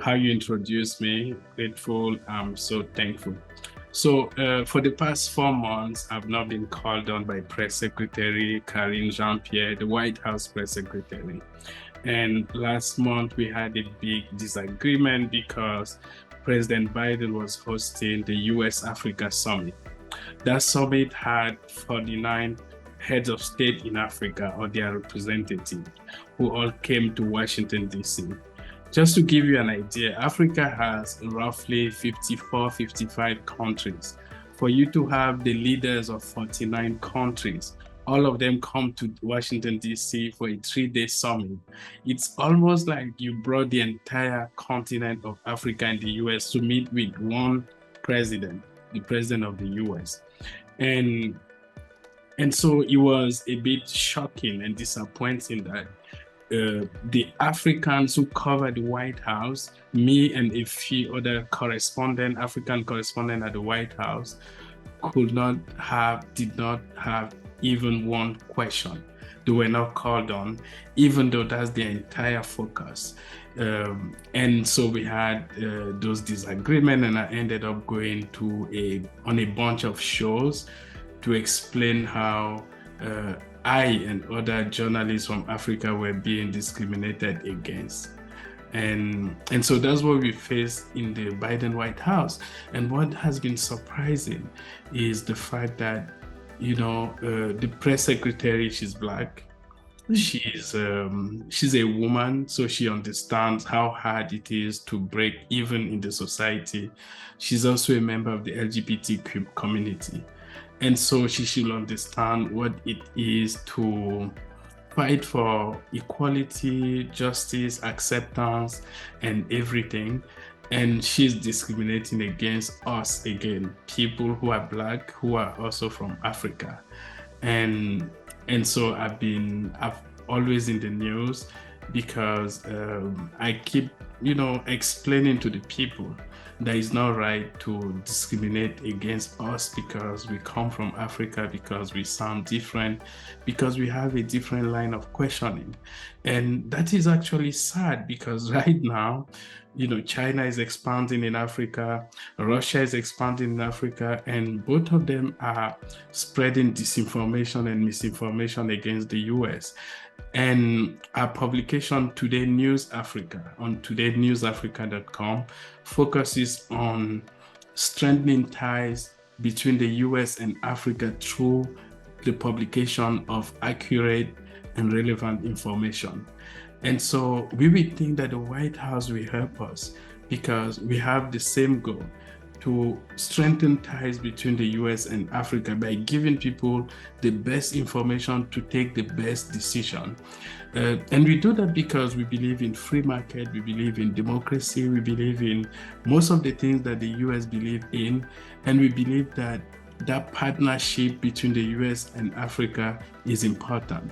how you introduced me. Grateful. I'm so thankful. So for the past 4 months, I've not been called on by Press Secretary Karine Jean-Pierre, the White House Press Secretary. And last month, we had a big disagreement because President Biden was hosting the US-Africa Summit. That summit had 49 heads of state in Africa or their representatives who all came to Washington, D.C. Just to give you an idea, Africa has roughly 54, 55 countries. For you to have the leaders of 49 countries, all of them come to Washington, D.C. for a 3-day summit, it's almost like you brought the entire continent of Africa and the U.S. to meet with one president, the president of the U.S. And so it was a bit shocking and disappointing that the Africans who covered the White House, me and a few other African correspondents at the White House, did not have even one question. They were not called on, even though that's the entire focus. And so we had those disagreements, and I ended up going on a bunch of shows to explain how I and other journalists from Africa were being discriminated against. And so that's what we faced in the Biden White House. And what has been surprising is the fact that, the press secretary, she's Black. She's a woman, so she understands how hard it is to break even in the society. She's also a member of the LGBTQ community. And so she should understand what it is to fight for equality, justice, acceptance, and everything. And she's discriminating against us again, people who are Black, who are also from Africa. And so I've always in the news because I keep, explaining to the people that it's not right to discriminate against us because we come from Africa, because we sound different, because we have a different line of questioning. And that is actually sad because right now, China is expanding in Africa, Russia is expanding in Africa, and both of them are spreading disinformation and misinformation against the US. And our publication, Today News Africa, on todaynewsafrica.com, focuses on strengthening ties between the US and Africa through the publication of accurate and relevant information. And so we would think that the White House will help us because we have the same goal to strengthen ties between the US and Africa by giving people the best information to take the best decision. And we do that because we believe in free market, we believe in democracy, we believe in most of the things that the US believe in, and we believe that partnership between the US and Africa is important.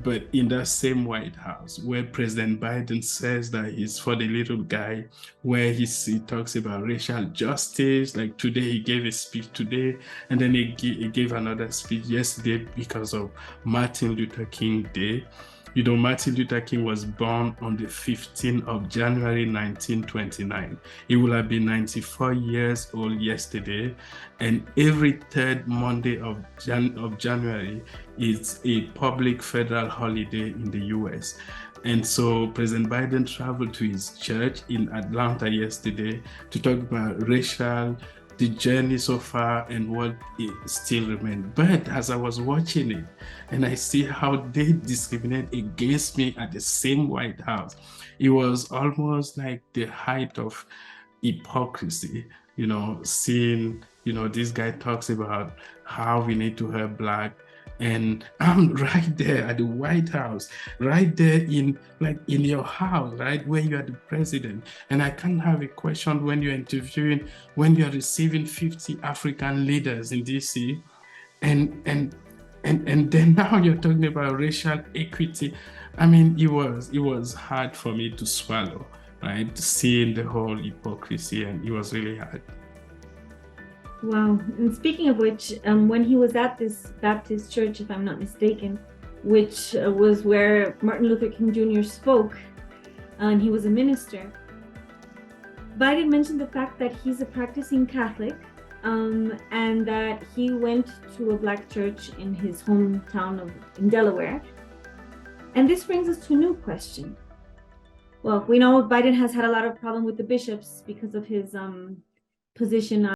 But in that same White House, where President Biden says that he's for the little guy, where he talks about racial justice, like today he gave a speech today, and then he gave another speech yesterday because of Martin Luther King Day. Martin Luther King was born on the 15th of January, 1929. He will have been 94 years old yesterday. And every third Monday of January is a public federal holiday in the US. And so President Biden traveled to his church in Atlanta yesterday to talk about the journey so far and what it still remains. But as I was watching it and I see how they discriminate against me at the same White House, it was almost like the height of hypocrisy, seeing, this guy talks about how we need to help Black. And I'm right there at the White House, right there in your house, right where you are the president. And I can't have a question when you're interviewing, when you're receiving 50 African leaders in DC, and then now you're talking about racial equity. I mean, it was hard for me to swallow, right? Seeing the whole hypocrisy, and it was really hard. Wow. And speaking of which, when he was at this Baptist church, if I'm not mistaken, which was where Martin Luther King Jr. spoke, and he was a minister. Biden mentioned the fact that he's a practicing Catholic, and that he went to a Black church in his hometown in Delaware. And this brings us to a new question. Well, we know Biden has had a lot of problem with the bishops because of his position on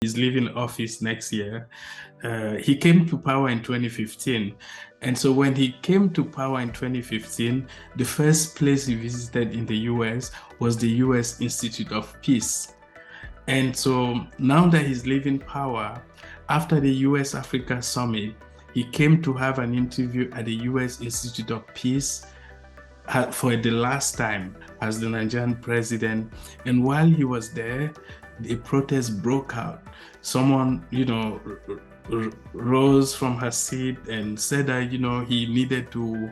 he's leaving office next year. He came to power in 2015. And so when he came to power in 2015, the first place he visited in the US was the US Institute of Peace. And so now that he's leaving power, after the US Africa Summit, he came to have an interview at the US Institute of Peace for the last time as the Nigerian president. And while he was there, a protest broke out. Someone, rose from her seat and said that, he needed to,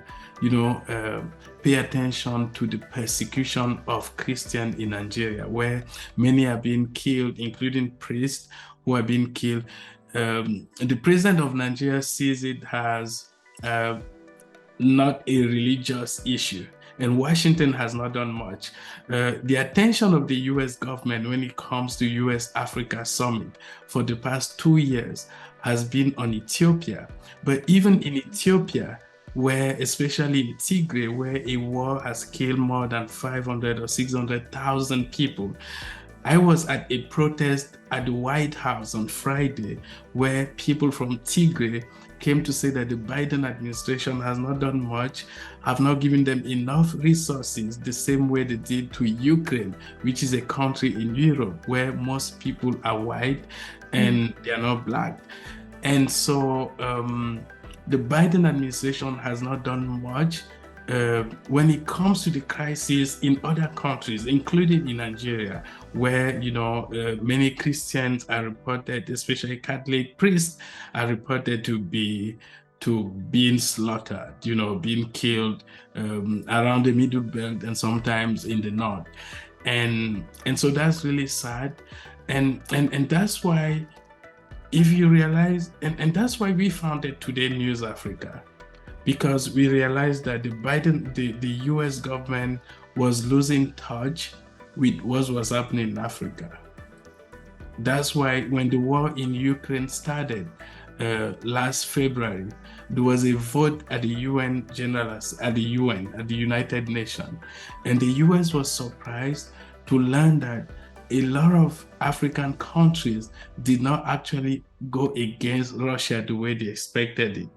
pay attention to the persecution of Christians in Nigeria, where many are being killed, including priests who are being killed. The president of Nigeria sees it as not a religious issue. And Washington has not done much. The attention of the US government when it comes to US Africa Summit for the past 2 years has been on Ethiopia. But even in Ethiopia, where, especially in Tigray, where a war has killed more than 500 or 600,000 people, I was at a protest at the White House on Friday where people from Tigray came to say that the Biden administration has not done much, have not given them enough resources the same way they did to Ukraine, which is a country in Europe where most people are white and they are not black. And so the Biden administration has not done much when it comes to the crisis in other countries, including in Nigeria, where many Christians are reported, especially Catholic priests, are reported to being slaughtered, being killed around the Middle Belt and sometimes in the north, and so that's really sad, and that's why, if you realize, and that's why we founded Today News Africa. Because we realized that the US government was losing touch with what was happening in Africa. That's why when the war in Ukraine started last February, there was a vote at the United Nations. And the US was surprised to learn that a lot of African countries did not actually go against Russia the way they expected it.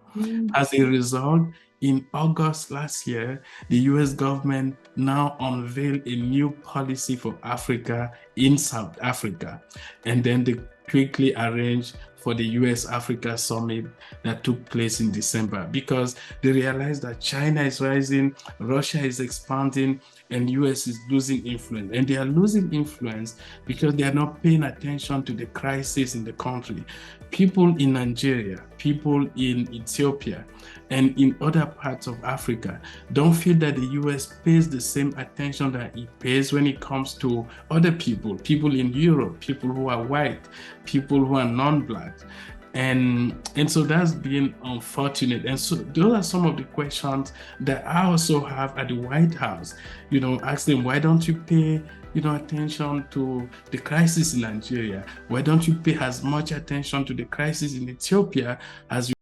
As a result, in August last year, the US government now unveiled a new policy for Africa in South Africa. And then they quickly arranged for the US Africa Summit that took place in December, because they realized that China is rising, Russia is expanding, and US is losing influence. And they are losing influence because they are not paying attention to the crisis in the country. People in Nigeria, people in Ethiopia, and in other parts of Africa don't feel that the US pays the same attention that it pays when it comes to other people in Europe, people who are white, people who are non-black. And so that's been unfortunate. And so those are some of the questions that I also have at the White House. Ask them, why don't you pay attention to the crisis in Nigeria? Why don't you pay as much attention to the crisis in Ethiopia as you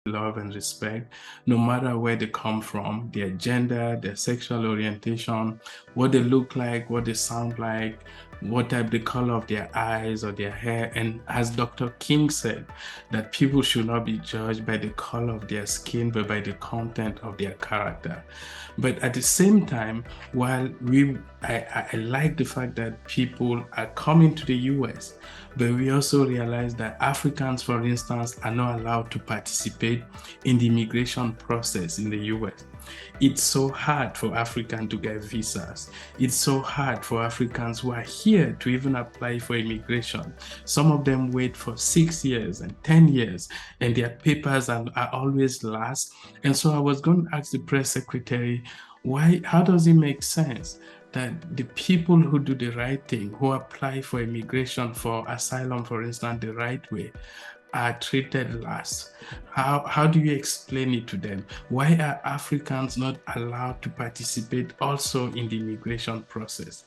love and respect, no matter where they come from, their gender, their sexual orientation, what they look like, what they sound like, what type the color of their eyes or their hair. And as Dr. King said, that people should not be judged by the color of their skin, but by the content of their character. But at the same time, while I like the fact that people are coming to the US, but we also realize that Africans, for instance, are not allowed to participate in the immigration process in the US. It's so hard for Africans to get visas. It's so hard for Africans who are here to even apply for immigration. Some of them wait for 6 years and 10 years, and their papers are always last. And so I was going to ask the press secretary, how does it make sense that the people who do the right thing, who apply for immigration, for asylum, for instance, the right way, are treated last? How do you explain it to them? Why are Africans not allowed to participate also in the immigration process?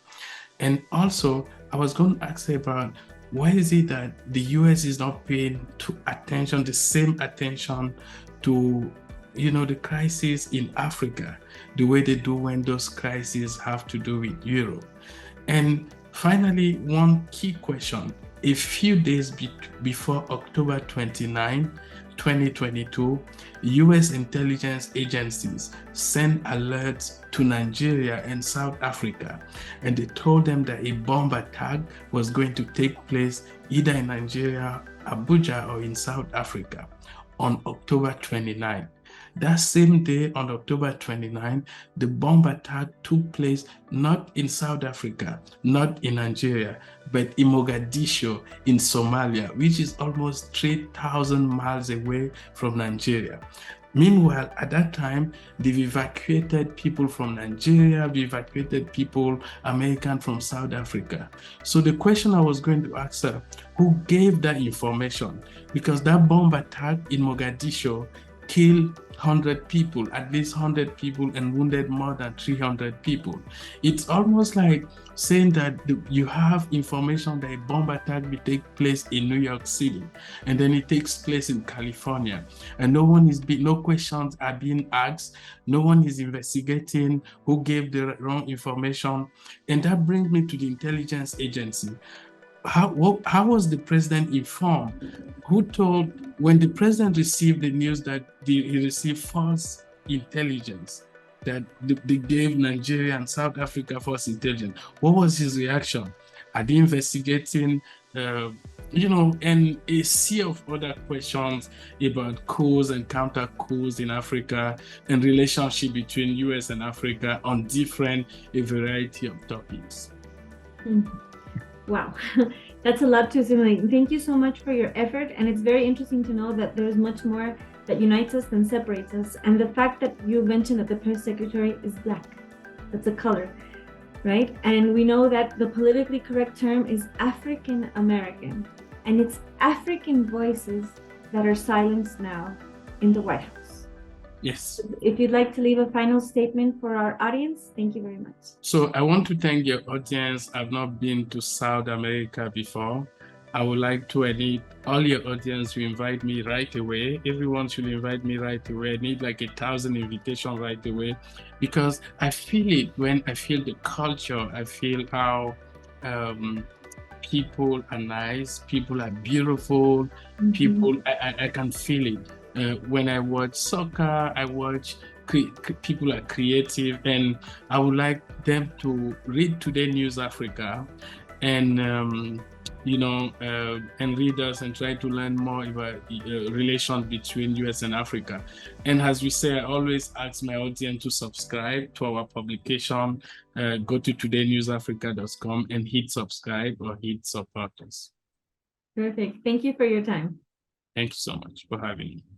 And also, I was going to ask about why is it that the US is not paying the same attention to the crisis in Africa, the way they do when those crises have to do with Europe. And finally, one key question. A few days before October 29, 2022, US intelligence agencies sent alerts to Nigeria and South Africa, and they told them that a bomb attack was going to take place either in Nigeria, Abuja, or in South Africa on October 29. That same day, on October 29, the bomb attack took place not in South Africa, not in Nigeria, but in Mogadishu, in Somalia, which is almost 3,000 miles away from Nigeria. Meanwhile, at that time, they've evacuated people from Nigeria, they evacuated people, American from South Africa. So the question I was going to ask her, who gave that information? Because that bomb attack in Mogadishu killed 100 people, at least 100 people, and wounded more than 300 people. It's almost like saying that you have information that a bomb attack will take place in New York City, and then it takes place in California, and no questions are being asked, no one is investigating who gave the wrong information. And that brings me to the intelligence agency. How was the president informed? Who told, when the president received the news that he received false intelligence, that they gave Nigeria and South Africa false intelligence. What was his reaction? Are they investigating, and a sea of other questions about coups and counter coups in Africa and relationship between US and Africa on a variety of topics. Wow, that's a lot to assimilate. Thank you so much for your effort. And it's very interesting to know that there's much more that unites us than separates us. And the fact that you mentioned that the press secretary is Black, that's a color, right? And we know that the politically correct term is African American. And it's African voices that are silenced now in the White House. Yes. If you'd like to leave a final statement for our audience, thank you very much. So I want to thank your audience. I've not been to South America before. I would like to need all your audience to invite me right away. Everyone should invite me right away. I need like 1,000 invitations right away, because I feel it when I feel the culture. I feel how people are nice, people are beautiful, people, I can feel it. When I watch soccer, I watch people are creative, and I would like them to read Today News Africa and and read us and try to learn more about relations between US and Africa. And as we say, I always ask my audience to subscribe to our publication. Go to todaynewsafrica.com and hit subscribe or hit support us. Perfect. Thank you for your time. Thank you so much for having me.